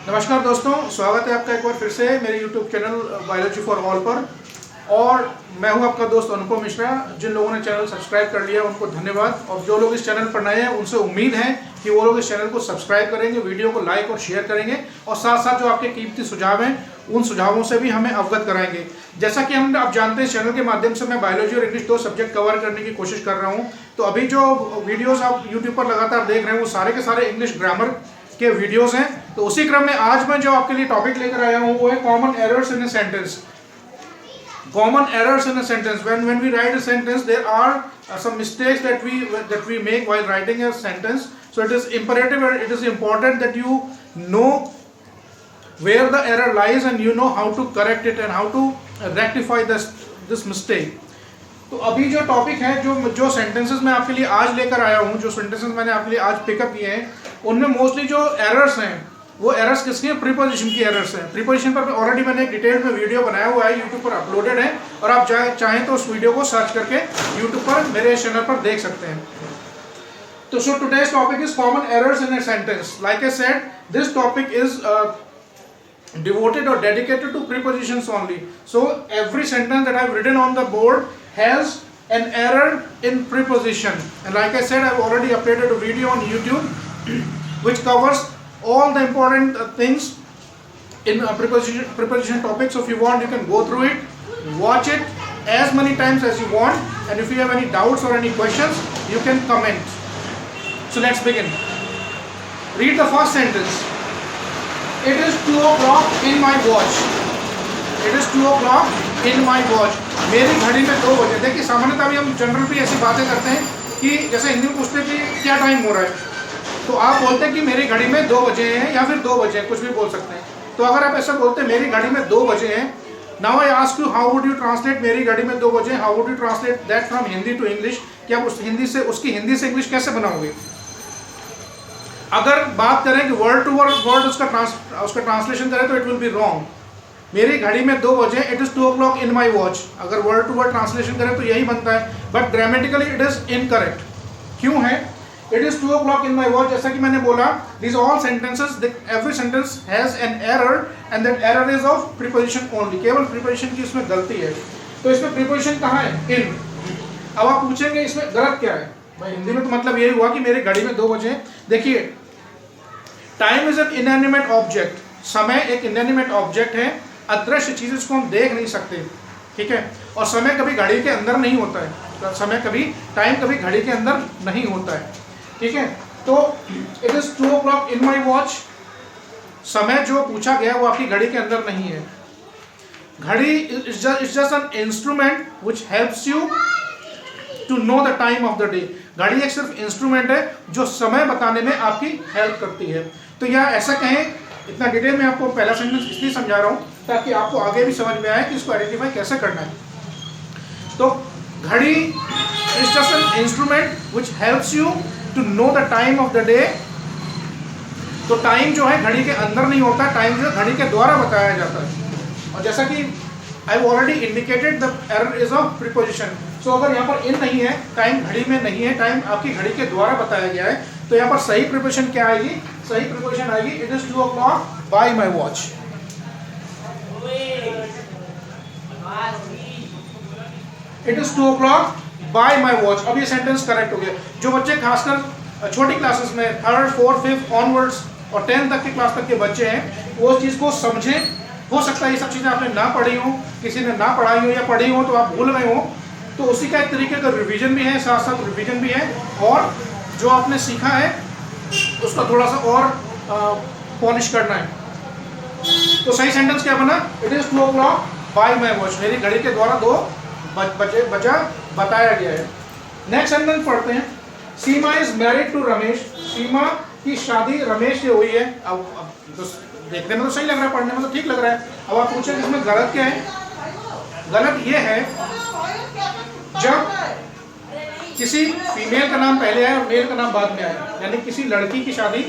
नमस्कार दोस्तों, स्वागत है आपका एक बार फिर से मेरे YouTube channel biology for all पर। और मैं हूं आपका दोस्त अनुपम मिश्रा। जिन लोगों ने चैनल सब्सक्राइब कर लिया उनको धन्यवाद, और जो लोग इस चैनल पर नए हैं उनसे उम्मीद है कि वो लोग इस चैनल को सब्सक्राइब करेंगे, वीडियो को लाइक और शेयर करेंगे, और साथ साथ जो आपके कीमती सुझाव हैं उन सुझावों से भी हमें अवगत कराएंगे। जैसा कि हम आप जानते हैं, इस चैनल के माध्यम से मैं बायोलॉजी और इंग्लिश दो सब्जेक्ट कवर करने की कोशिश कर रहा हूँ। तो अभी जो वीडियोज़ आप यूट्यूब पर लगातार देख रहे हैं वो सारे के सारे इंग्लिश ग्रामर के वीडियोस हैं। तो उसी क्रम में आज मैं जो आपके लिए टॉपिक लेकर आया हूं वो है common errors in a sentence. Common errors in a sentence, when we write a sentence there are some mistakes that we make while writing a sentence. So it is imperative and it is important that you know where the error lies and you know how to correct it and how to rectify this mistake. तो अभी जो topic है, जो sentences मैं आपके लिए आज लेकर आया हूँ, जो सेंटेंसेस मैंने आपके लिए आज पिकअप किए हैं, उनमें मोस्टली जो एरर्स हैं वो एरर्स किसकी हैं? प्रीपोजिशन की एरर्स हैं। प्रीपोजिशन पर ऑलरेडी मैंने एक डिटेल में वीडियो बनाया हुआ है, यूट्यूब पर अपलोडेड है, और आप चाहें तो उस वीडियो को सर्च करके यूट्यूब पर मेरे चैनल पर देख सकते हैं। तो so today's topic is common errors in a sentence. Like I said, this topic is devoted or dedicated to prepositions only. So every sentence that I've written on the board has an error in preposition, and like I said, I've already uploaded a video on YouTube which covers all the important things in preposition topics. So if you want, you can go through it, watch it as many times as you want, and if you have any doubts or any questions, you can comment. So let's begin. Read the first sentence. It is 2 o'clock in my watch. It is 2 o'clock in my watch. मेरी घड़ी में 2 बजे। देखिए, सामान्यतः अभी हम general भी ऐसी बातें करते हैं कि जैसे हिंदी में पूछते हैं कि क्या टाइम हो रहा है, तो आप बोलते हैं कि मेरी घड़ी में 2 बजे हैं, या फिर 2 बजे हैं, कुछ भी बोल सकते हैं। तो अगर आप ऐसा बोलते हैं मेरी घड़ी में 2 बजे हैं, now I ask you how would you translate मेरी घड़ी में 2 बजे, how would you translate that from Hindi to English? कि आप उसकी हिंदी से इंग्लिश कैसे बनाओगे? अगर बात करें कि वर्ड टू वर्ड उसका ट्रांसलेशन करें तो इट विल बी रॉन्ग। मेरी घड़ी में 2 बजे, it is 2 o'clock in my watch. अगर वर्ड टू वर्ड ट्रांसलेशन करें तो यही बनता है, but grammatically it is incorrect. क्यों है? It is 2 o'clock in my watch, जैसा कि मैंने बोला, this all sentences, every sentence has an error and that error is of preposition only. केवल प्रीपोजिशन की इसमें गलती है। तो इसमें प्रीपोजिशन कहाँ है? इन। अब आप पूछेंगे इसमें गलत क्या है भाई? हिंदी में तो मतलब यही हुआ कि मेरी घड़ी में 2 बजे। देखिए, time is an inanimate object. समय एक इनएनिमेट ऑब्जेक्ट है, अदृश्य चीज, इसको हम देख नहीं सकते, ठीक है। और समय कभी घड़ी के अंदर नहीं होता है, टाइम कभी घड़ी के अंदर नहीं होता है, ठीक है। तो it is 2 o'clock in my watch. समय जो पूछा गया वो आपकी घड़ी के अंदर नहीं है। घड़ी is just an instrument which helps you to know the time of the day. घड़ी एक सिर्फ इंस्ट्रूमेंट है जो समय बताने में आपकी हेल्प करती है। तो यह ऐसा कहें, इतना डिटेल में आपको पहला सेंटेंस इसलिए समझा रहा हूँ ताकि आपको आगे भी समझ में आए कि इसको आइडेंटिफाई कैसे करना है। तो घड़ी is just an instrument which helps you to know the time of the day. तो टाइम जो है घड़ी के अंदर नहीं होता, टाइम जो है घड़ी के द्वारा बताया जाता है। और जैसा कि I already indicated the error is of preposition. So अगर यहाँ पर इन नहीं है, टाइम घड़ी में नहीं है, टाइम आपकी घड़ी के द्वारा बताया गया है, तो यहाँ पर सही प्रीपोजिशन क्या आएगी? सही प्रीपोजिशन आएगी it is 2 o'clock bye my watch. It is 2 o'clock bye my watch. अब ये सेंटेंस करेक्ट हो गया। जो बच्चे खासकर छोटी क्लासेस में 3rd, 4th, 5th ऑनवर्ड्स और 10th तक की क्लास तक के बच्चे हैं, वो उस चीज़ को समझें। हो सकता है ये सब चीज़ें आपने ना पढ़ी हो, किसी ने ना पढ़ाई हो, या पढ़ी हो तो आप भूल गए हो, तो उसी का एक तरीके का रिवीजन भी है, साथ साथ रिवीजन भी है, और जो आपने सीखा है उसका थोड़ा सा और पॉलिश करना है। तो सही सेंटेंस क्या बना? It is 2 o'clock bye my watch. मेरी घड़ी के द्वारा 2 बजा बताया गया है। नेक्स्ट सेंटेंस पढ़ते हैं। सीमा इज मैरिड टू रमेश। सीमा की शादी रमेश से हुई है। अब तो देखने में तो सही लग रहा है, पढ़ने में तो ठीक लग रहा है। अब आप पूछें इसमें गलत क्या है? गलत ये है जब किसी फीमेल का नाम पहले आए और मेल का नाम बाद में आए, यानी किसी लड़की की शादी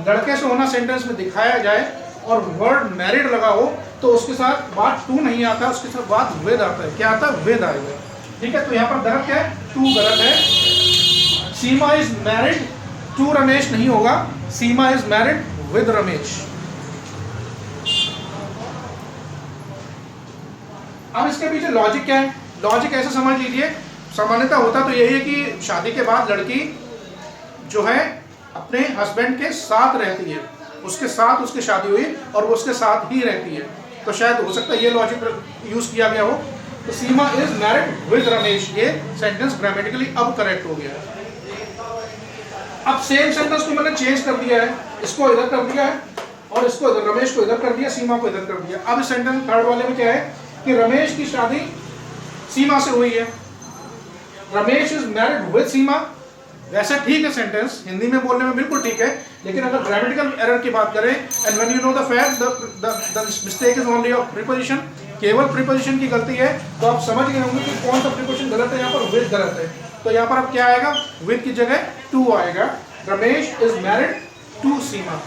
लड़के से होना सेंटेंस में दिखाया जाए और वर्ड मैरिड लगा हो, तो उसके साथ बात टू नहीं आता, उसके साथ बात विद आता है। क्या आता है? विद आएगा, ठीक है। तो यहाँ पर गलत क्या है? टू गलत है। सीमा इज मैरिड टू रमेश नहीं होगा, सीमा इज मैरिड विद रमेश। अब इसके पीछे लॉजिक क्या है? लॉजिक ऐसे समझ लीजिए, सामान्यतः होता तो यही है कि शादी के बाद लड़की जो है अपने हस्बैंड के साथ रहती है, उसके साथ उसकी शादी हुई और वो उसके साथ ही रहती है, तो शायद हो सकता है ये लॉजिक यूज किया गया हो। तो सीमा इज मैरिड विद रमेश, ये सेंटेंस ग्रामेटिकली अब करेक्ट हो गया है। अब सेम सेंटेंस को मैंने चेंज कर दिया है, इसको इधर कर दिया है और इसको इधर, रमेश को इधर कर दिया, सीमा को इधर कर दिया। अब इस सेंटेंस थर्ड वाले में क्या है कि रमेश की शादी सीमा से हुई है, रमेश इज मैरिड विद सीमा। वैसे ठीक है सेंटेंस, हिंदी में बोलने में बिल्कुल ठीक है, लेकिन अगर ग्रामेटिकल एरर की बात करें, and when you know the fact the mistake is only of preposition, केवल प्रीपोजिशन की गलती है, तो आप समझ गए होंगे कि कौन सा प्रीपोजिशन गलत है, यहाँ पर विद गलत है। तो यहाँ पर अब क्या आएगा, विद की जगह टू आएगा। रमेश इज मैरिड टू सीमा।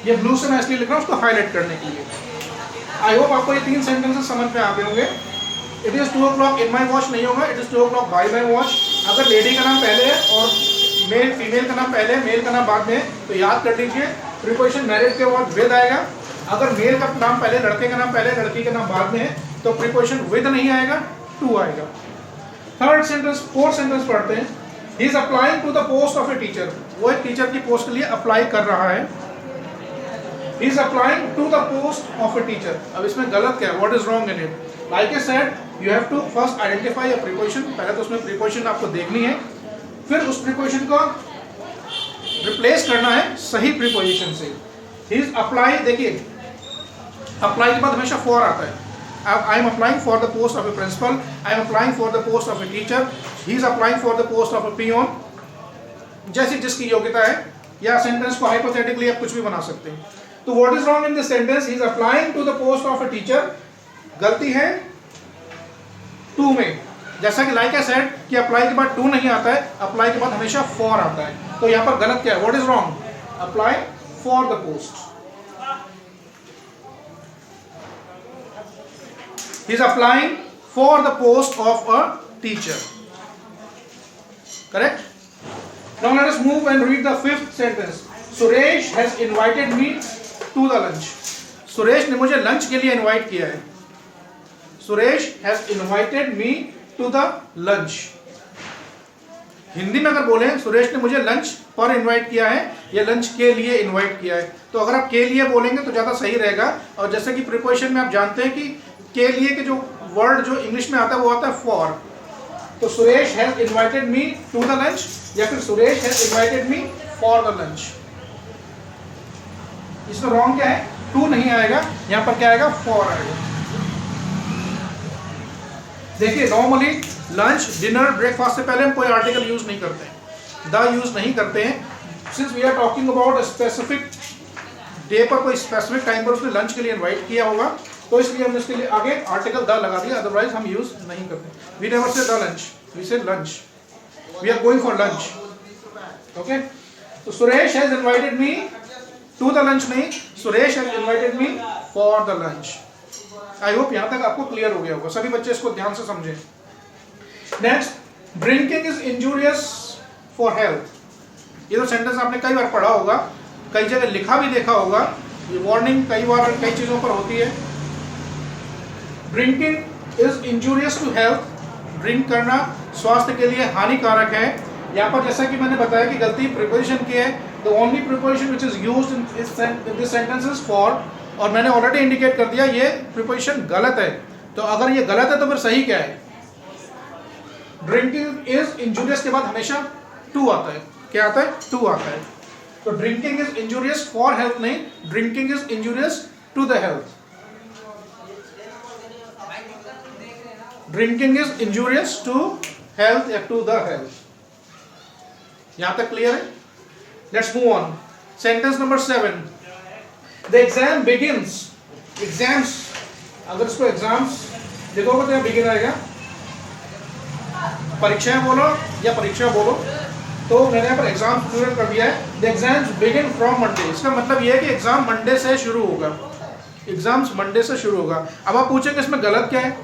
ये ब्लू से मैं इसलिए लिख रहा हूँ उसको हाईलाइट करने के लिए। आई होप आपको ये तीन सेंटेंसेस समझ में आ गए होंगे। It is 2 o'clock in my watch नहीं होगा, it is 2 o'clock bye my watch. अगर लेडी का नाम पहले है और फीमेल का नाम पहले, मेल का नाम बाद में, तो याद कर लीजिए प्रीपोजिशन मैरिड के बाद विद आएगा। अगर मेल का नाम पहले, लड़के का नाम पहले, लड़की का नाम बाद में है, तो प्रीपोजिशन विद नहीं आएगा, टू आएगा। थर्ड सेंटेंस, फोर्थ सेंटेंस पढ़ते हैं। He is applying to the post of a teacher, वो एक टीचर की पोस्ट के लिए अप्लाई कर रहा है। He is applying to the post of a teacher। अब इसमें गलत क्या है? What is wrong in it? Like I said, you have to first identify a preposition। पहले तो उसमें preposition आपको देखनी है, फिर उस preposition को replace करना है सही preposition से। He is applying, देखिए apply के बाद हमेशा for आता है। I am applying for the post of a principal, I am applying for the post of a teacher, he is applying for the post of a peon। जैसी जिसकी योग्यता है, या सेंटेंस को हाइपोथेटिकली आप कुछ भी बना सकते हैं। तो what is wrong in this sentence? He is applying to the post of a teacher. गलती है टू में, जैसा कि लाइक आई सेड कि अप्लाई के बाद टू नहीं आता है, अप्लाई के बाद हमेशा फॉर आता है। तो यहां पर गलत क्या है? What is wrong? Apply for the post. He is applying for the post of a teacher. Correct? Now let us move and read the fifth sentence. Suresh has invited me to the lunch। Suresh ने मुझे lunch के लिए invite किया है। Suresh has invited me to the lunch। Hindi में अगर बोलें सुरेश ने मुझे लंच पर इनवाइट किया है या लंच के लिए इनवाइट किया है, तो अगर आप के लिए बोलेंगे तो ज़्यादा सही रहेगा। और जैसे कि प्रीपोजिशन में आप जानते हैं कि के लिए के जो वर्ड जो इंग्लिश में आता है वो आता है फॉर। तो Suresh has invited me to the lunch या फिर Suresh has invited me for the lunch. इसमें रॉन्ग क्या है? टू नहीं आएगा, यहां पर क्या आएगा? फॉर आएगा। देखिए नॉर्मली लंच, डिनर, ब्रेकफास्ट से पहले हम कोई आर्टिकल यूज नहीं करते हैं, द यूज नहीं करते हैं। Since we are talking about specific day पर, कोई स्पेसिफिक टाइम पर उसने लंच के लिए इनवाइट किया होगा, तो इसलिए हमने इसके लिए आगे आर्टिकल द लगा दिया, अदरवाइज हम यूज नहीं करते। We never say the lunch, we say lunch, we are going for lunch. Okay, तो Suresh has invited me to the lunch नहीं, Suresh has invited me for the lunch. I hope यहां तक आपको क्लियर हो गया होगा, सभी बच्चे इसको ध्यान से समझें। Next, drinking is injurious for health. ये तो सेंटेंस आपने कई बार पढ़ा होगा, कई जगह लिखा भी देखा होगा, ये वार्निंग कई बार कई चीजों पर होती है। Drinking is injurious to health, drink करना स्वास्थ्य के लिए हानिकारक है। यहाँ पर जैसा कि मैंने बताया कि गलती प्रीपोजिशन की है, the only preposition which is used in this sentence is for, और मैंने ऑलरेडी इंडिकेट कर दिया ये प्रीपोजिशन गलत है। तो अगर ये गलत है तो फिर सही क्या है? ड्रिंकिंग इज इंजूरियस के बाद हमेशा टू आता है। क्या आता है? टू आता है। तो drinking is injurious for health नहीं, drinking is injurious to the health. Drinking is injurious to health या टू द हेल्थ। यहां तक क्लियर है? Let's move on. Sentence number 7, the exam begins. Exams, अगर इसको एग्जाम्स लिखोगे तो यहाँ बिगिन आएगा। परीक्षाएं बोलो या परीक्षा बोलो, तो मैंने यहाँ पर एग्जाम प्लूरल कर दिया है। The exams begin from Monday. इसका मतलब यह है कि एग्जाम मंडे से शुरू होगा, एग्जाम्स मंडे से शुरू होगा। अब आप पूछेंगे इसमें गलत क्या है?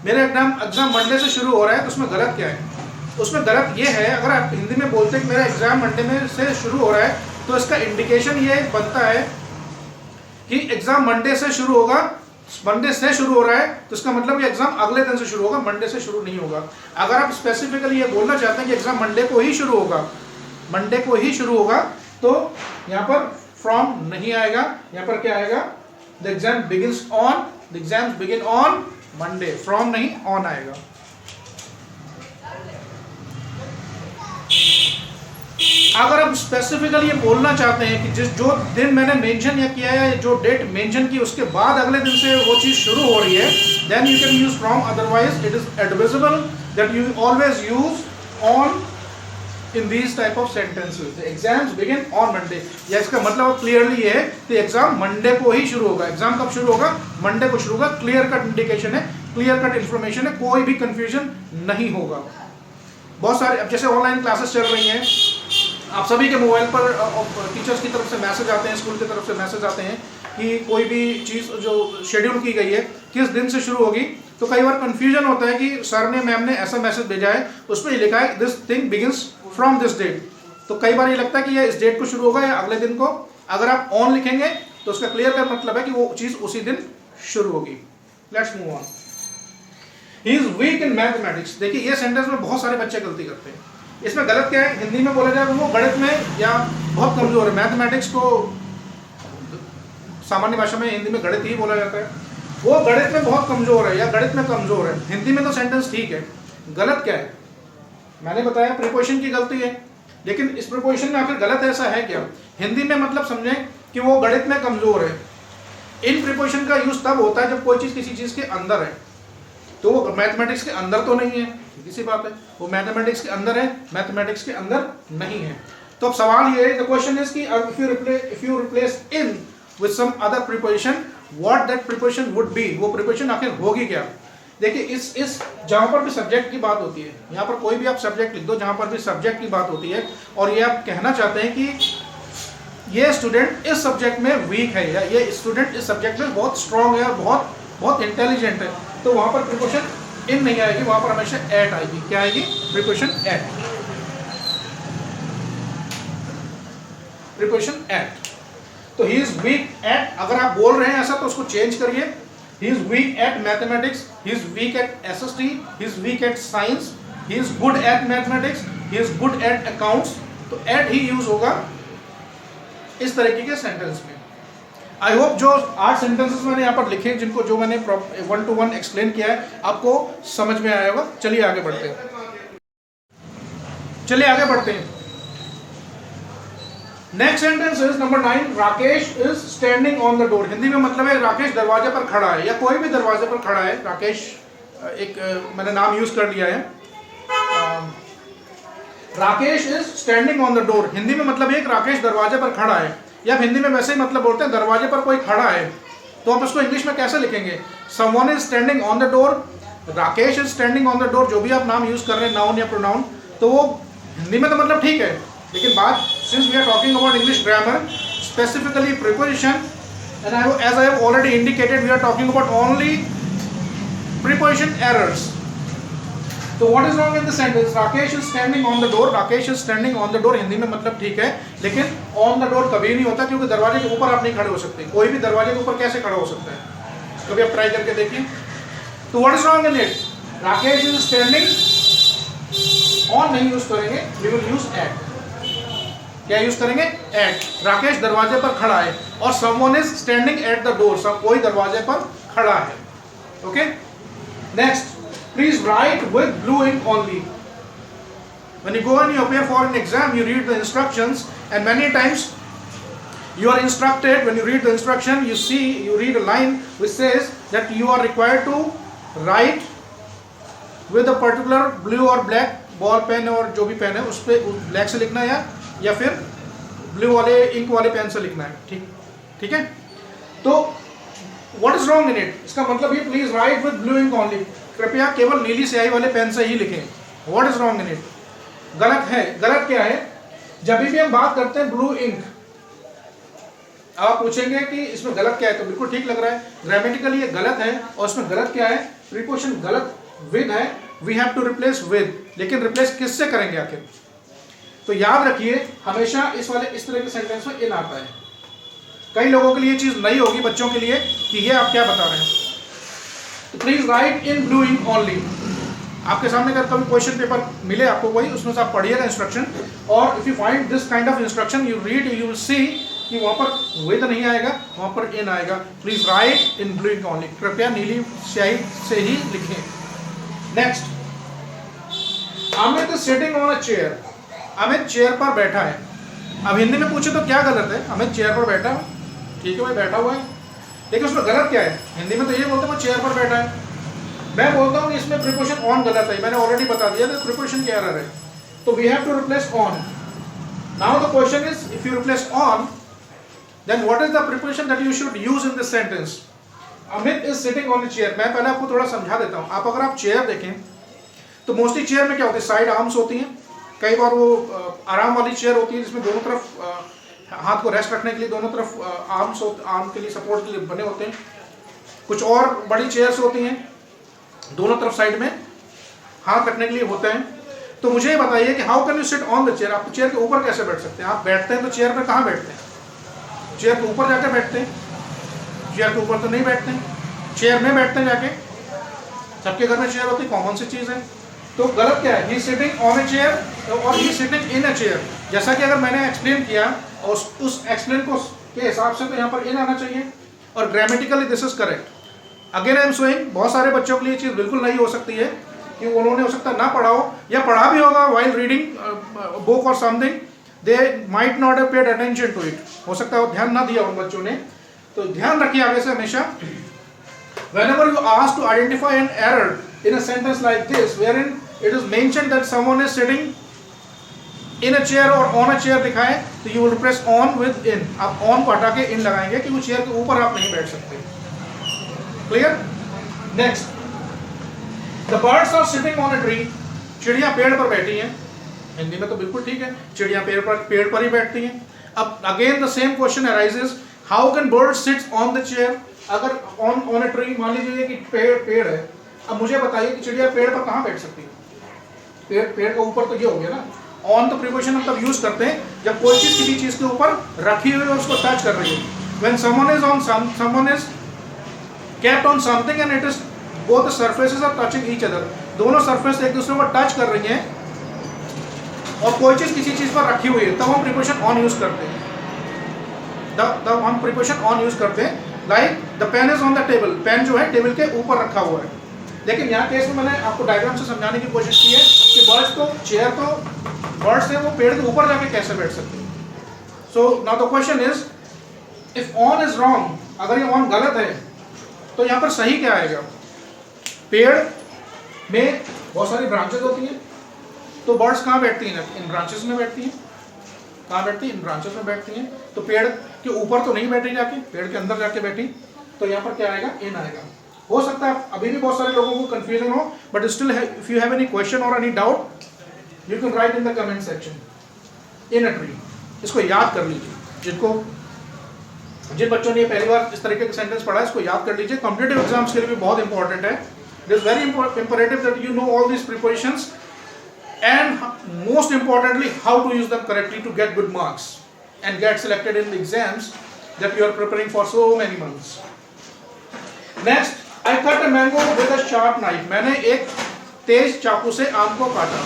मेरा एग्जाम मंडे से शुरू हो रहा है, तो उसमें गलत क्या है? उसमें गलत ये है, अगर आप हिंदी में बोलते हैं कि मेरा एग्जाम मंडे में से शुरू हो रहा है, तो इसका इंडिकेशन ये बनता है कि एग्जाम मंडे से शुरू होगा, मंडे से शुरू हो रहा है तो इसका मतलब ये एग्जाम अगले दिन से शुरू होगा, मंडे से शुरू नहीं होगा। अगर आप स्पेसिफिकली ये बोलना चाहते हैं कि एग्जाम मंडे को ही शुरू होगा, मंडे को ही शुरू होगा, तो यहाँ पर फ्रॉम नहीं आएगा, यहाँ पर क्या आएगा, the exam begins on, the exams begin on Monday, from नहीं ऑन आएगा। अगर आप स्पेसिफिकली ये बोलना चाहते हैं कि जो दिन मैंने मेंशन या किया है, जो डेट मेंशन की उसके बाद अगले दिन से वो चीज शुरू हो रही है, then you can use from, otherwise it is advisable that you always use on in these type of sentences. The exams begin on Monday, या इसका मतलब क्लियरली ये है कि एग्जाम मंडे को ही शुरू होगा। एग्जाम कब शुरू होगा? मंडे को शुरू होगा। क्लियर कट इंडिकेशन है, क्लियर कट इंफॉर्मेशन है, कोई भी कंफ्यूजन नहीं होगा। बहुत सारे, अब जैसे ऑनलाइन क्लासेस चल रही हैं, आप सभी के मोबाइल पर टीचर्स की तरफ से मैसेज आते हैं, स्कूल की तरफ से मैसेज आते हैं कि कोई भी चीज़ जो शेड्यूल की गई है किस दिन से शुरू होगी, तो कई बार कंफ्यूजन होता है कि सर ने, मैम ने ऐसा मैसेज भेजा है, उस पर लिखा है this thing begins from this date, तो कई बार ये लगता है कि ये इस डेट को शुरू होगा या अगले दिन को। अगर आप ऑन लिखेंगे तो उसका क्लियर का मतलब है कि वो चीज़ उसी दिन शुरू होगी। Let's move on. He is week in mathematics. देखिए ये सेंटेंस में बहुत सारे बच्चे गलती करते हैं। इसमें गलत क्या है? हिंदी में बोला जाए तो वो गणित में या बहुत कमजोर है। मैथमेटिक्स को सामान्य भाषा में हिंदी में गणित ही बोला जाता है। वो गणित में बहुत कमजोर है या गणित में कमजोर है। हिंदी में तो सेंटेंस ठीक है, गलत क्या है? मैंने बताया प्रीपोजिशन की गलती है, लेकिन इस प्रीपोजिशन में आखिर गलत ऐसा है क्या? हिंदी में मतलब समझें कि वो गणित में कमजोर है। इन प्रीपोजिशन का यूज तब होता है जब कोई चीज किसी चीज के अंदर है, तो वो मैथमेटिक्स के अंदर तो नहीं है, किसी बात है, वो मैथमेटिक्स के अंदर है, मैथमेटिक्स के अंदर नहीं है। तो अब सवाल ये है, द क्वेश्चन इज कि if you replace in with some other preposition, what that preposition would be, वो प्रीपोजिशन आखिर होगी क्या? देखिए इस जहां पर भी सब्जेक्ट की बात होती है, यहाँ पर कोई भी आप सब्जेक्ट लिख दो, जहां पर भी सब्जेक्ट की बात होती है और ये आप कहना चाहते हैं कि ये स्टूडेंट इस सब्जेक्ट में वीक है या ये स्टूडेंट इस सब्जेक्ट में बहुत स्ट्रांग है और बहुत इंटेलिजेंट है, तो वहां पर प्रीपोजिशन इन नहीं आएगी, वहां पर हमेशा एट आएगी। क्या आएगी? Preposition at, preposition at. तो ही इज वीक एट, अगर आप बोल रहे हैं ऐसा तो उसको चेंज करिए। He is weak at mathematics, he is weak at SST, he is weak at science, he is good at mathematics, he is good at accounts. तो एट ही यूज होगा इस तरीके के सेंटेंस में। आई होप जो 8 sentences मैंने यहाँ पर लिखे, जिनको जो मैंने 1 to 1 एक्सप्लेन किया है, आपको समझ में आया होगा। चलिए आगे बढ़ते हैं, चलिए आगे बढ़ते हैं। Next sentence is number 9, Rakesh is standing on the door. Hindi में मतलब है राकेश दरवाजे पर खड़ा है, या कोई भी दरवाजे पर खड़ा है। राकेश एक मैंने नाम यूज कर लिया है। Rakesh is standing on the door, Hindi में मतलब है राकेश दरवाजे पर खड़ा है, या हिंदी में वैसे ही मतलब बोलते हैं दरवाजे पर कोई खड़ा है, तो आप इसको इंग्लिश में कैसे लिखेंगे? Someone is standing on the door, Rakesh is standing on the door, जो भी आप नाम यूज कर रहे हैं, नाउन या प्रोनाउन, तो वो हिंदी में तो मतलब ठीक है, लेकिन बात, since we are talking about English grammar, specifically preposition, and as I have already indicated, we are talking about only preposition errors. तो what is wrong in the sentence? Rakesh is standing on the door, Rakesh is standing on the door Hindi में मतलब ठीक है, लेकिन on the door कभी नहीं होता, क्योंकि दरवाजे के ऊपर आप नहीं खड़े हो सकते। कोई भी दरवाजे के ऊपर कैसे खड़ा हो सकता है? कभी आप ट्राई करके देखिए। तो what is wrong in it? Rakesh is standing, on नहीं यूज करेंगे, we will use at। क्या यूज करेंगे? at। राकेश दरवाजे पर खड़ा है, और someone is standing at the door, सब कोई दरवाजे पर खड़ा है। Okay, next, please write with blue ink only. When you go and you appear for an exam, you read the instructions, and many times you are instructed, when you read the instruction, you read a line which says that you are required to write with a particular blue or black ball pen, और जो भी pen है उस पे black से लिखना है या फिर ब्लू वाले इंक वाले पेन से लिखना है। ठीक है। तो what is wrong in it? इसका मतलब ये please write with blue ink only, कृपया केवल नीली स्याही वाले पेन से ही लिखें। What is wrong in it? गलत है। गलत क्या है? जब भी हम बात करते हैं ब्लू इंक, आप पूछेंगे कि इसमें गलत क्या है, तो बिल्कुल ठीक लग रहा है, ग्रामेटिकली ये गलत है, और इसमें गलत क्या है? प्रीपोजिशन गलत विद है, we have to replace with, लेकिन रिप्लेस किससे करेंगे आखिर? तो याद रखिए हमेशा इस तरह के सेंटेंस में इन आता है। कई लोगों के लिए चीज़ नई होगी, बच्चों के लिए, कि ये आप क्या बता रहे हैं। तो please write in blue ink only. आपके सामने अगर कभी क्वेश्चन पेपर मिले आपको कोई, उसमें से आप पढ़िएगा इंस्ट्रक्शन, और if you find this kind of instruction you read, you will see कि वहाँ पर विद नहीं आएगा, वहाँ पर इन आएगा। Please write in blue ink only, कृपया नीली स्याही से ही लिखें। Next, Amit sitting on a chair. Amit chair पर बैठा है। अब हिंदी में पूछे तो क्या गलत है? अमित चेयर पर बैठा, ठीक है भाई बैठा हुआ है, लेकिन उसमें गलत क्या है? हिंदी में तो ये बोलते हैं वो चेयर पर बैठा है। मैं बोलता हूँ इसमें प्रीपोजिशन ऑन गलत है, मैंने ऑलरेडी बता दिया था प्रीपोजिशन की एरर है, तो we have to replace on. Now the question is, if you replace on, then what is the preposition that you should use in this sentence? Amit is sitting on the chair. मैं पहले आपको थोड़ा समझा देता हूँ। आप अगर आप चेयर देखें तो मोस्टली चेयर में क्या होती है, साइड आर्म्स होती हैं, कई बार वो आराम वाली चेयर होती है जिसमें दोनों तरफ हाथ को रेस्ट रखने के लिए दोनों तरफ आर्म के लिए सपोर्ट के लिए बने होते हैं। कुछ और बड़ी चेयर्स होती हैं दोनों तरफ साइड में हाथ रखने के लिए होते हैं। तो मुझे ये बताइए कि how can you sit on the chair? आप चेयर के ऊपर कैसे बैठ सकते हैं? आप बैठते हैं तो चेयर पे कहाँ बैठते हैं? चेयर के ऊपर जाकर बैठते हैं? चेयर के ऊपर तो नहीं बैठते हैं, चेयर में बैठते हैं जाके। सबके घर में चेयर होती है, कॉमन सी चीज़ है। तो गलत क्या है? ही सिटिंग ऑन ए चेयर और ही सिटिंग इन ए चेयर। जैसा कि अगर मैंने एक्सप्लेन किया और उस एक्सप्लेन को के हिसाब से तो यहाँ पर इन आना चाहिए, और grammatically this is correct. Again I am showing, बहुत सारे बच्चों के लिए चीज़ बिल्कुल नहीं हो सकती है कि उन्होंने हो सकता ना पढ़ा हो, या पढ़ा भी होगा वाइल रीडिंग बुक और something, they might not have paid attention to it. हो सकता है वो ध्यान ना दिया उन बच्चों ने। तो ध्यान रखिए आगे से हमेशा, whenever you ask to identify an error in a sentence like this wherein it is mentioned that someone is sitting in a chair or on a chair लिखा है, तो you will press on with in। आप on को हटा के in लगाएंगे कि वो चेयर के ऊपर आप नहीं बैठ सकते। Clear? Next, the birds are sitting on a tree। चिड़िया पेड़ पर बैठी हैं। हिंदी में तो बिल्कुल ठीक है, चिड़िया पेड़ पर ही बैठती हैं। अब again the same question arises, how can bird sit on the chair? अगर ऑन अ ट्री मान लीजिए कि पेड़ है, अब मुझे बताइए कि चिड़िया पेड़ पर कहाँ बैठ सकती है? पेड़ का ऊपर तो ये हो गया ना। ऑन तो प्रीपोजिशन हम तब यूज करते हैं जब कोई चीज किसी चीज के ऊपर रखी हुई है और उसको टच कर रही है। When someone is on someone is kept on something and it is both the surfaces are touching each other. दोनों सरफेस एक दूसरे पर टच कर रही हैं और कोई चीज किसी चीज पर रखी हुई है, तब हम प्रीपोजिशन ऑन यूज करते हैं। तब हम प्रीपोजिशन ऑन यूज करते हैं। Like the pen is on the table. Pen जो है टेबल के ऊपर रखा हुआ है। लेकिन यहाँ केस में मैंने आपको डायग्राम से समझाने की कोशिश की है कि बर्ड्स तो चेयर तो बर्ड्स है वो पेड़ के ऊपर जाके कैसे बैठ सकते हैं। So now the question is, if on is wrong, अगर ये ऑन गलत है तो यहाँ पर सही क्या आएगा? पेड़ में बहुत सारी ब्रांचेस होती हैं, तो बर्ड्स कहाँ बैठती हैं? इन ब्रांचेस में बैठती हैं। कहाँ बैठती हैं? इन ब्रांचेस में बैठती हैं। तो पेड़ के ऊपर तो नहीं बैठी जाके, पेड़ के अंदर जाके बैठी, तो यहाँ पर क्या आएगा? इन आएगा। हो सकता है अभी भी बहुत सारे लोगों को कंफ्यूजन हो, but still if you have any question और any doubt you can write in the comment section. In a tree, इसको याद कर लीजिए। जिन बच्चों ने पहली बार इस तरीके का सेंटेंस पढ़ा है इसको याद कर लीजिए। कॉम्पिटिटिव एग्जाम्स के लिए भी बहुत इंपॉर्टेंट है। It is very important that you know all these preparations and most importantly how to use them correctly to get good marks and get selected in the exams that you are preparing for so many months. Next, I cut a mango with a sharp knife। मैंने एक तेज चाकू से आम को काटा।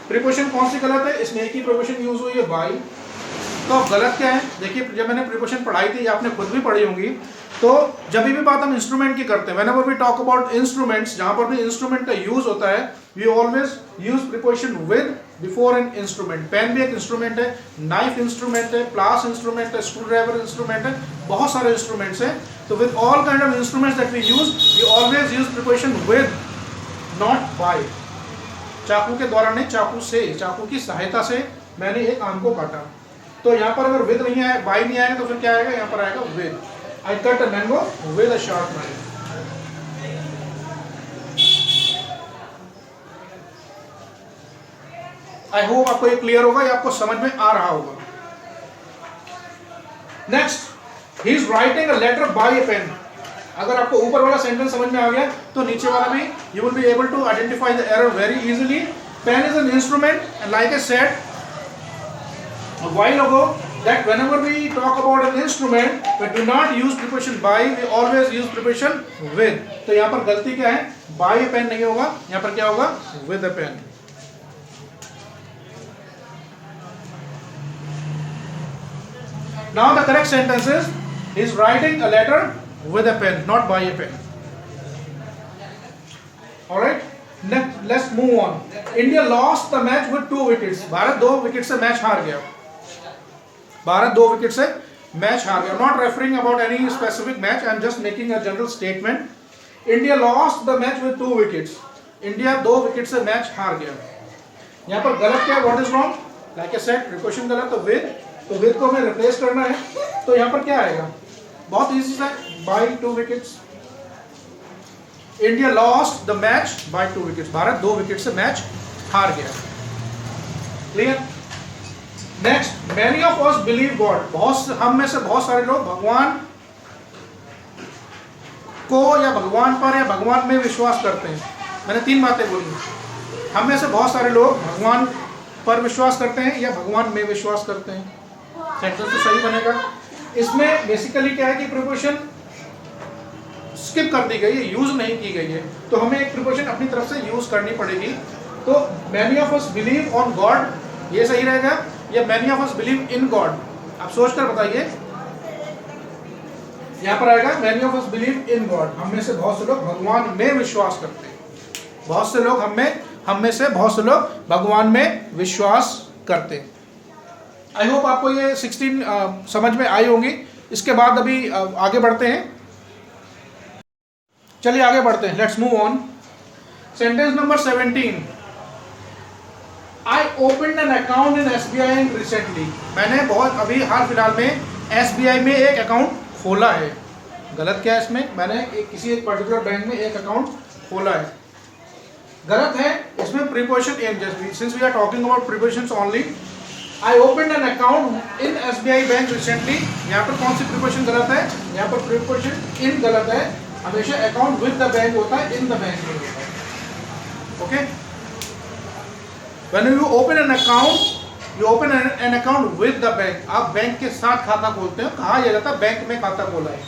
Preposition कौन सी गलत है? इसमें एक ही प्रीपोजिशन यूज हुई है बाय। तो अब गलत क्या है? देखिए जब मैंने प्रीपोजिशन पढ़ाई थी, आपने खुद भी पढ़ी होंगी, तो जब भी बात हम इंस्ट्रूमेंट की करते हैं, whenever we talk about instruments, जहाँ पर भी इंस्ट्रूमेंट का यूज होता है, we always use preposition with before an instrument। Pen भी एक इंस्ट्रूमेंट है, नाइफ इंस्ट्रूमेंट है, प्लास इंस्ट्रूमेंट है, स्क्रू ड्राइवर इंस्ट्रूमेंट है, बहुत सारे इंस्ट्रूमेंट्स हैं। तो with all kind of instruments that we always use preposition with, not by। चाकू के द्वारा नहीं, चाकू से, चाकू की सहायता से मैंने एक आम को काटा। तो यहाँ पर अगर with नहीं आया, by नहीं आएगा, तो फिर क्या आएगा? यहाँ पर आएगा with। I cut a mango with a sharp knife। I hope आपको ये क्लियर होगा या आपको समझ में आ रहा होगा। Next, he is writing a letter by a pen। अगर आपको ऊपर वाला सेंटेंस समझ में आ गया तो नीचे वाला भी you will be able to identify the error very easily। Pen is an instrument and like I said a while ago that whenever we talk about an instrument, we do not use preposition by, we always use preposition with. तो यहाँ पर गलती क्या है? by a pen नहीं होगा, यहाँ पर क्या होगा? with a pen. Now the correct sentence is, he is writing a letter with a pen, not by a pen. All right. Next, let's move on. India lost the match with 2 wickets. Bharat 2 wicket से match हार गया. Bharat 2 wicket से match हार गया. Not referring about any specific match. I am just making a general statement. India lost the match with 2 wickets. India 2 wicket से match हार गया. यहाँ पर गलत क्या? What is wrong? Like I said, preposition गलत तो with. तो with को हमें replace करना है. तो यहाँ पर क्या आएगा? बहुत easy है. By 2 wickets. India lost the match by 2 wickets. Bharat 2 wicket से मैच हार गया. Clear? Next, many of us believe God. हम में से बहुत सारे लोग भगवान को या भगवान पर या भगवान में विश्वास करते हैं. मैंने 3 बातें बोली. हम में से बहुत सारे लोग भगवान पर विश्वास करते हैं या भगवान में विश्वास करते हैं. सेंटेंस तो सही बनेगा. इसमें बेसिकली क्या है कि प्रीपोजिशन स्किप कर दी गई है, यूज नहीं की गई है, तो हमें एक प्रीपोजिशन अपनी तरफ से यूज करनी पड़ेगी. तो many of us believe on God, ये सही रहेगा, या many of us believe in God? आप सोच कर बताइए. यहां पर आएगा many of us believe in God. हम में से बहुत से लोग भगवान में विश्वास करते हैं. बहुत से लोग हम में से बहुत से लोग भगवान में विश्वास करते हैं. आई होप आपको ये 16 समझ में आई होंगी. इसके बाद अभी आगे बढ़ते हैं. चलिए आगे बढ़ते हैं. Let's move on. Sentence number 17. I open an account in SBI recently. मैंने बहुत अभी हाल फिलहाल में SBI में एक अकाउंट खोला है. गलत क्या है इसमें? मैंने किसी एक पर्टिकुलर बैंक में एक अकाउंट खोला है. गलत है इसमें preposition in. Since we are talking about prepositions only. I open an account in SBI bank recently. यहाँ पर कौन सी प्रीपोजिशन गलत है? यहाँ पर प्रीपोजिशन इन गलत है. हमेशा अकाउंट विद द बैंक होता है, इन द बैंक नहीं होता. Okay. When you open an account, you open an account with the bank. आप बैंक के साथ खाता खोलते हो. कहा यह जाता है बैंक में खाता खोला है.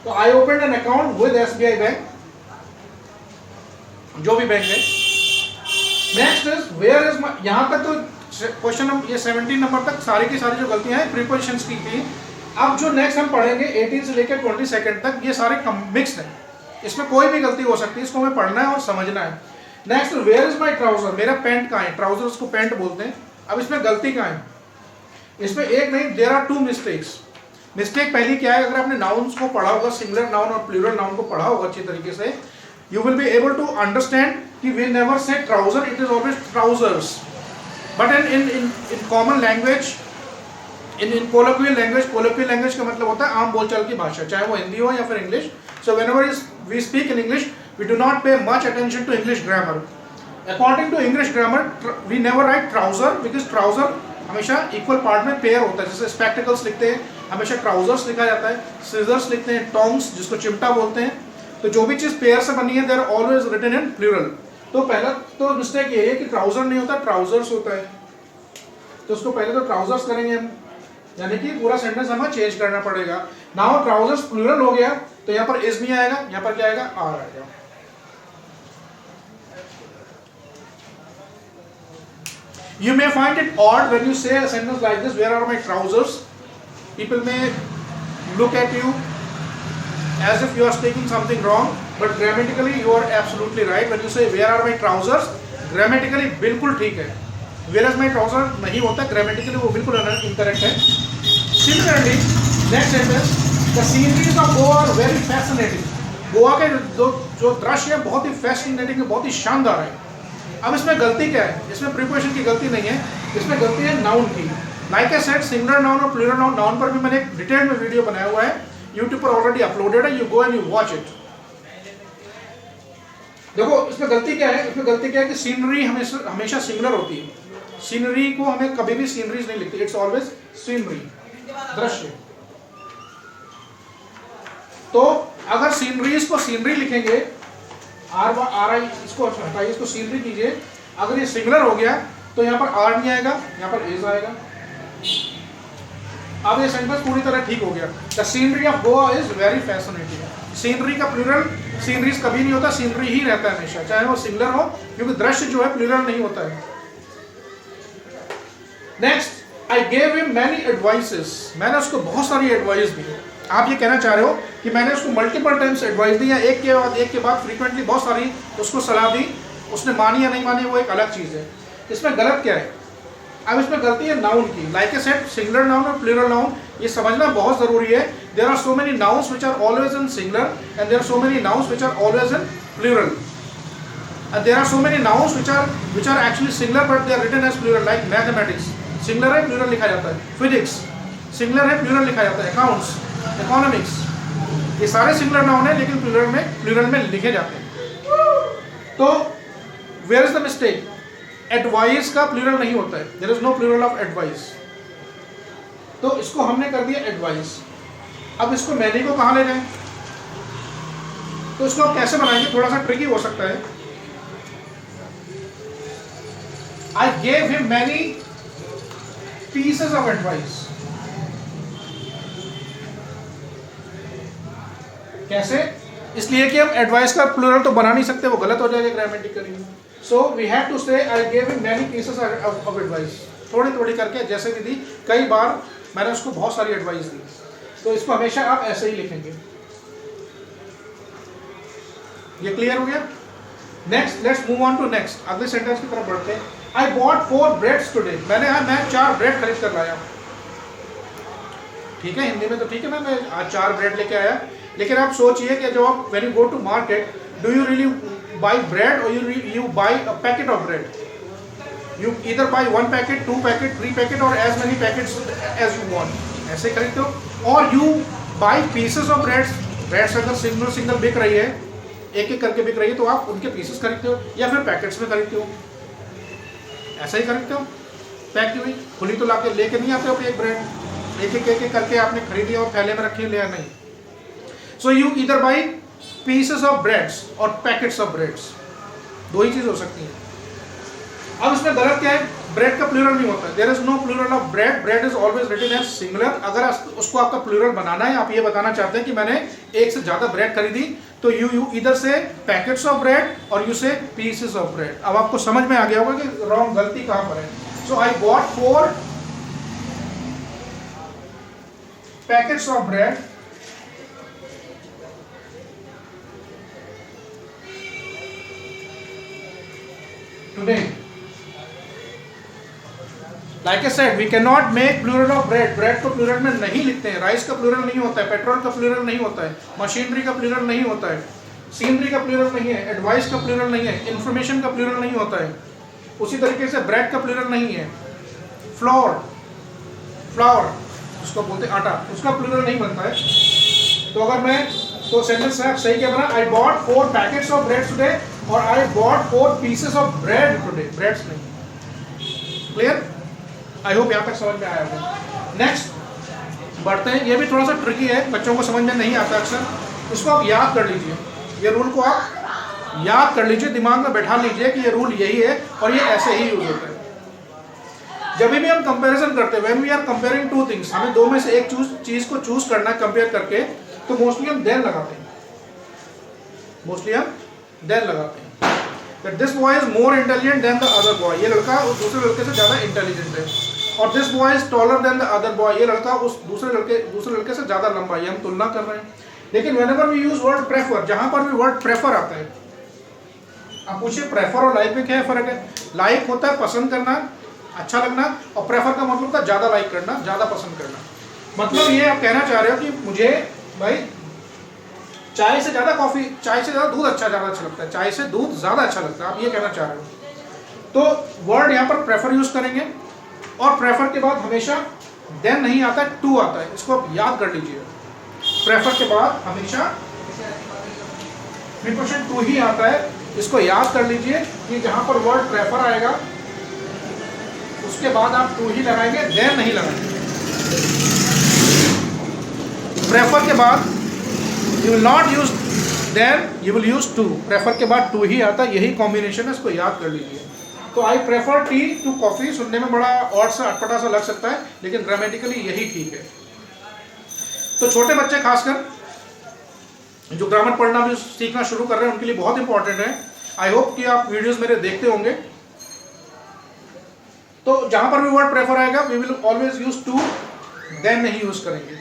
तो I opened an account with SBI bank, जो भी बैंक है. Next is where is my. यहाँ तक तो क्वेश्चन ये 17 नंबर तक सारी की सारी जो गलतियां हैं प्रीपोजिशंस की थी. अब जो नेक्स्ट हम पढ़ेंगे 18 से लेकर 22 तक, ये सारे मिक्स्ड हैं. इसमें कोई भी गलती हो सकती है. इसको हमें पढ़ना है और समझना है. Next, where is my trouser. मेरा पैंट कहाँ है? ट्राउजर्स को पैंट बोलते हैं. अब इसमें गलती कहाँ है? इसमें एक नहीं, देयर आर 2 मिस्टेक्स. मिस्टेक पहली क्या है? अगर आपने नाउन्स को पढ़ा होगा, सिंगुलर नाउन और प्लूरल नाउन को पढ़ा होगा अच्छी तरीके से, you will be able to understand कि we never say trouser, it is always trousers. But in common language, in colloquial language का मतलब होता है आम बोलचाल की भाषा, चाहे वो हिंदी हो या फिर English. So whenever we speak in English, we do not pay much attention to English grammar. According to English grammar, we never write trouser because trouser हमेशा equal part में pair होता है. जैसे spectacles लिखते हैं हमेशा trousers लिखा जाता है. scissors लिखते हैं, tongs जिसको चिमटा बोलते हैं. तो जो भी चीज़ pair से बनी है, they are always written in plural. तो पहला तो मिस्टेक ये है कि trouser नहीं होता, trousers होता है. तो उसको पहले तो trousers करेंगे हम, यानी कि पूरा सेंटेंस हमें चेंज करना पड़ेगा. नाउ trousers plural हो गया तो यहाँ पर is नहीं आएगा, यहाँ पर क्या आएगा? are आएगा. You may find it odd when you say a sentence like this, where are my trousers? People may look at you as if you are speaking something wrong, but grammatically you are absolutely right. When you say where are my trousers, grammatically बिल्कुल ठीक है. Where is my trouser नहीं होता, grammatically वो बिल्कुल incorrect है. Similarly, next sentence, the sceneries of Goa are very fascinating. Goa के जो दृश्य है बहुत ही fascinating है, बहुत ही शानदार है. अब इसमें गलती क्या है? इसमें प्रीपोजिशन की गलती नहीं है, इसमें गलती है नाउन की. Like I said, singular noun और प्लूरल नाउन पर भी मैंने एक डिटेल में वीडियो बनाया हुआ है, यूट्यूब पर ऑलरेडी अपलोडेड है. You go and you watch it. देखो इसमें गलती क्या है? इसमें गलती क्या है कि सीनरी हमेशा सिंगुलर होती है. सीनरी को हमें कभी भी सीनरीज नहीं लिखती, इट्स ऑलवेज सीनरी, दृश्य. तो अगर सीनरीज को सीनरी लिखेंगे, आर आई इसको हटाइए, इसको सीनरी कीजिए. अगर ये सिंगुलर हो गया तो यहाँ पर आर नहीं आएगा, यहाँ पर इज आएगा. अब ये सेंटेंस पूरी तरह ठीक हो गया। The scenery of Goa is very fascinating. Scenery का प्लूरल सीनरीज कभी नहीं होता, सीनरी ही रहता है हमेशा, चाहे वो सिंगुलर हो, क्योंकि दृश्य जो है प्लूरल नहीं होता है। नेक्स्ट, आई गेव हिम मैनी एडवाइसेस। मैंने उसको बहुत सारी एडवाइस दी। आप ये कहना चाह रहे हो कि मैंने उसको मल्टीपल टाइम्स एडवाइस दी, या एक के बाद फ्रीक्वेंटली बहुत सारी उसको सलाह दी, उसने मानी या नहीं मानी वो एक अलग चीज़ है। इसमें गलत क्या है? अब इसमें गलती है नाउन की। Like a set, singular noun और प्लूरल नाउन ये समझना बहुत जरूरी है। There are so many nouns which are always in singular and there are so many nouns which are always in plural, and there are so many nouns which are actually singular but they are written as plural. Like mathematics singular है, plural लिखा जाता है। Physics singular है, plural लिखा जाता है। Accounts, economics, ये सारे सिंगुलर नाउन है लेकिन प्लूरल में लिखे जाते हैं। तो where is the mistake? Advice का प्लूरल नहीं होता है, there is no plural of advice. तो इसको हमने कर दिया एडवाइस। अब इसको मैनी को कहाँ ले जाएं? तो इसको आप कैसे बनाएंगे? थोड़ा सा ट्रिकी हो सकता है। आई gave him many pieces of advice. कैसे? इसलिए कि हम एडवाइस का प्लूरल तो बना नहीं सकते, वो गलत हो जाएगा grammatically. So we have to say I gave him many pieces of advice. थोड़ी थोड़ी करके जैसे भी दी, कई बार मैंने उसको बहुत सारी एडवाइस दी। तो इसको हमेशा आप ऐसे ही लिखेंगे। ये क्लियर हो गया? Next, let's move on to next. अगले सेंटेंस की तरफ बढ़ते हैं। I bought 4 breads today. मैं 4 ब्रेड खरीद कर लाया। ठीक है, हिंदी में तो ठीक है ना, मैं आज 4 ब्रेड लेके आया। लेकिन आप सोचिए कि जब आप when you go to market, do you really buy bread or you buy a packet of bread? You either buy 1 packet, 2 packet, 3 packet or as many packets as you want. ऐसे खरीदते हो। और you buy pieces of bread. breads अगर single बिक रही है, एक एक करके बिक रही है, तो आप उनके पीसेस खरीदते हो या फिर पैकेट्स में खरीदते हो। ऐसा ही खरीदते हो, पैक की हुई खुली तो लाके लेके नहीं आते हो एक ब्रेड। एक एक करके आपने खरीदी और थैले में रखी लिया नहीं। So you either by pieces of breads और पैकेट्स ऑफ ब्रेड्स, दो ही चीज हो सकती है। अब इसमें गलत क्या है? ब्रेड का प्लूरल नहीं होता, there is no plural of bread. Bread is always written as singular. अगर उसको आपका प्लूरल बनाना है, आप ये बताना चाहते हैं कि मैंने एक से ज्यादा ब्रेड खरीदी, तो यू इधर से पैकेट्स ऑफ ब्रेड और यू से पीसेस ऑफ ब्रेड। अब आपको समझ में आ गया होगा कि रॉन्ग, गलती कहां पर है। So I bought 4 packets of bread today. Like I said, we cannot make plural of bread. bread को प्लूरल में नहीं लिखते हैं। राइस का प्लूरल नहीं होता है, पेट्रोल का प्लूरल नहीं होता है, मशीनरी का प्लूरल नहीं होता है, सीनरी का प्लूरल नहीं है, एडवाइस का प्लूरल नहीं है, इंफॉर्मेशन का प्लूरल नहीं होता है। उसी तरीके से ब्रेड का प्लूरल नहीं है। फ्लावर उसको बोलते हैं आटा, उसका प्लूरल नहीं बनता है। तो अगर मैं तो सेंटेंस है सही क्या बना? I bought 4 packets of bread today और I bought 4 pieces of bread today. Breads नहीं। क्लियर? आई होप यहाँ तक समझ में आया होगा। नेक्स्ट बढ़ते हैं। ये भी थोड़ा सा ट्रिकी है, बच्चों को समझ में नहीं आता अक्सर। इसको आप याद कर लीजिए, ये रूल को आप याद कर लीजिए, दिमाग में बैठा लीजिए कि ये रूल यही है और ये ऐसे ही यूज होता है। जब भी हम कंपैरिजन करते हैं, when we are comparing 2 things, हमें दो में से एक चीज को चूज करना है कंपेयर करके, तो मोस्टली हम देन लगाते हैं। That this boy is more intelligent than the other boy. ये लड़का उस दूसरे लड़के से ज्यादा इंटेलिजेंट है। और this boy is taller than the other boy. ये लड़का उस दूसरे लड़के से ज्यादा लंबा है। ये हम तुलना कर रहे हैं। लेकिन whenever we use word prefer, जहां पर भी word prefer आता है, आप पूछिए prefer और like में क्या फर्क है? like होता है पसंद करना, अच्छा लगना, और prefer का मतलब होता है ज्यादा like करना, ज्यादा पसंद करना। मतलब ये आप कहना चाह रहे हो कि मुझे भाई चाय से ज्यादा दूध ज्यादा अच्छा लगता है, चाय से दूध ज्यादा अच्छा लगता है, आप ये कहना चाह रहे हो। तो वर्ड यहाँ पर प्रेफर यूज करेंगे और प्रेफर के बाद हमेशा देन नहीं आता है, टू आता है। इसको आप याद कर लीजिए। प्रेफर के बाद हमेशा प्रीपोजिशन टू ही आता है। इसको याद कर लीजिए कि जहां पर वर्ड प्रेफर आएगा उसके बाद आप टू ही लगाएंगे, देन नहीं लगाएंगे। प्रेफर के बाद you will not use then, you will use to। Prefer के बाद टू ही आता है, यही कॉम्बिनेशन है, इसको याद कर लीजिए। तो I prefer tea to coffee. सुनने में बड़ा ऑड सा अटपटा सा लग सकता है, लेकिन ग्रामेटिकली यही ठीक है। तो छोटे बच्चे खासकर जो ग्रामर पढ़ना भी सीखना शुरू कर रहे हैं उनके लिए बहुत इंपॉर्टेंट है। आई होप कि आप वीडियोस मेरे देखते होंगे। तो जहां पर भी वर्ड प्रेफर आएगा we will always use to, than नहीं यूज करेंगे।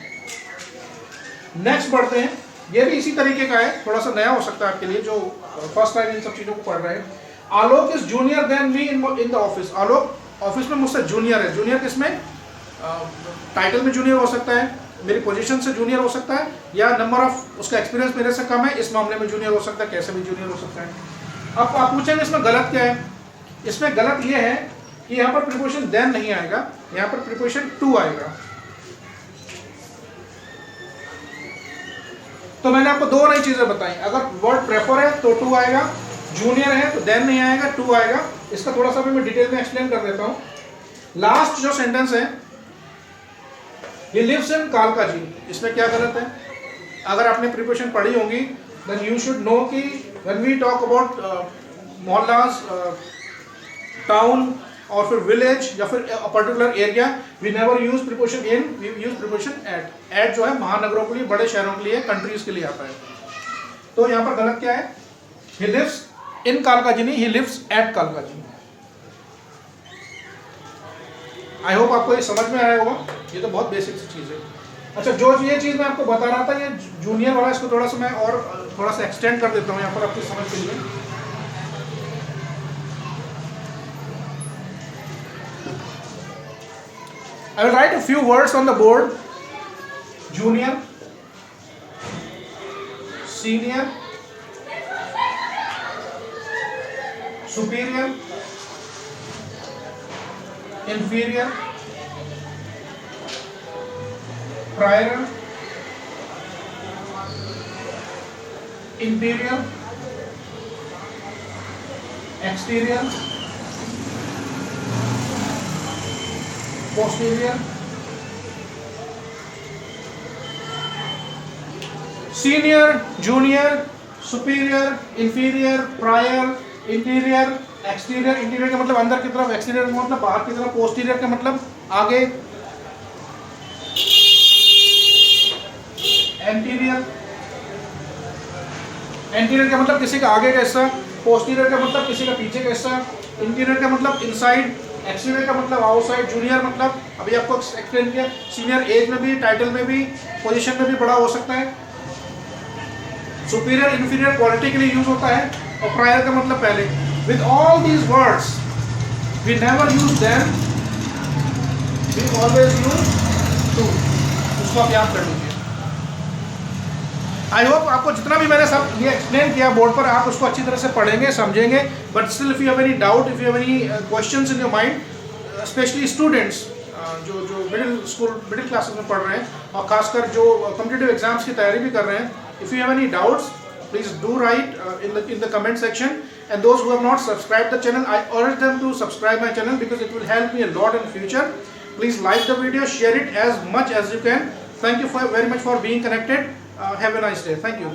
नेक्स्ट बढ़ते हैं, ये भी इसी तरीके का है, थोड़ा सा नया हो सकता है आपके लिए जो फर्स्ट टाइम इन सब चीजों को पढ़ रहे हैं। Alok is junior than me in the office. आलोक ऑफिस में मुझसे जूनियर है। जूनियर किसमें? टाइटल में जूनियर हो सकता है, मेरी पोजीशन से जूनियर हो सकता है, या नंबर ऑफ उसका एक्सपीरियंस मेरे से कम है, इस मामले में जूनियर हो सकता है, कैसे भी जूनियर हो सकता है। अब आप पूछेंगे इसमें गलत क्या है? इसमें गलत ये है कि यहाँ पर प्रीपोजिशन देन नहीं आएगा, यहाँ पर प्रीपोजिशन टू आएगा। तो मैंने आपको दो नई चीजें बताई। अगर वर्ड प्रेफर है तो टू आएगा, जूनियर है तो देन नहीं आएगा, टू आएगा। इसका थोड़ा सा भी मैं डिटेल में एक्सप्लेन कर देता हूं। लास्ट जो सेंटेंस है, he lives in कालकाजी, इसमें क्या गलत है? अगर आपने प्रीपोजिशन पढ़ी होंगी then you should know कि when we talk about mohallas, town और फिर विलेज या फिर particular area, we never use preposition in, we use preposition at. At जो है महानगरों के लिए, बड़े शहरों के लिए, कंट्रीज के लिए आता है। तो यहाँ पर गलत क्या है? he lives in कालकाजी नहीं, he lives at Kalkaji. I hope आपको ये समझ में आया होगा। ये तो बहुत बेसिक सी चीज़ है। अच्छा, जो ये चीज़ मैं आपको बता रहा था, ये जूनियर वाला, इसको थोड़ा सा मैं और थोड़ा सा एक्सटेंड कर देता हूँ यहाँ पर आपकी समझ के लिए। I will write a few words on the board. Junior, senior, superior, inferior, prior, interior, exterior, posterior, senior, junior, superior, inferior, prior, interior, exterior. Interior का मतलब अंदर की तरफ, एक्सटीरियर का मतलब बाहर की तरफ, पोस्टीरियर का मतलब आगे, एंटीरियर, एंटीरियर का मतलब किसी का आगे का हिस्सा, पोस्टीरियर का मतलब किसी का पीछे का हिस्सा, इंटीरियर का मतलब इनसाइड, एक्सटीरियर का मतलब आउटसाइड, जूनियर मतलब अभी आपको एक्सप्लेन किया, सीनियर एज में भी, टाइटल में भी, पोजीशन में भी बड़ा हो सकता है, सुपीरियर इंफीरियर क्वालिटी के लिए यूज होता है, और प्रायर का मतलब पहले। With all these words we never use them, we always use to. उसको आप याद कर लीजिए। आई होप आपको जितना भी मैंने सब ये एक्सप्लेन किया बोर्ड पर, आप उसको अच्छी तरह से पढ़ेंगे, समझेंगे। But still if you have any doubt, if you have any questions in your mind, specially students जो मिडिल क्लासेस में पढ़ रहे हैं, और खासकर जो कॉम्पिटिटिव एग्जाम्स की तैयारी भी कर रहे हैं, if you have any doubts, please do write in the comment section. And those who have not subscribed the channel, I urge them to subscribe my channel because it will help me a lot in future. Please like the video, share it as much as you can. Thank you very much for being connected. Have a nice day. Thank you.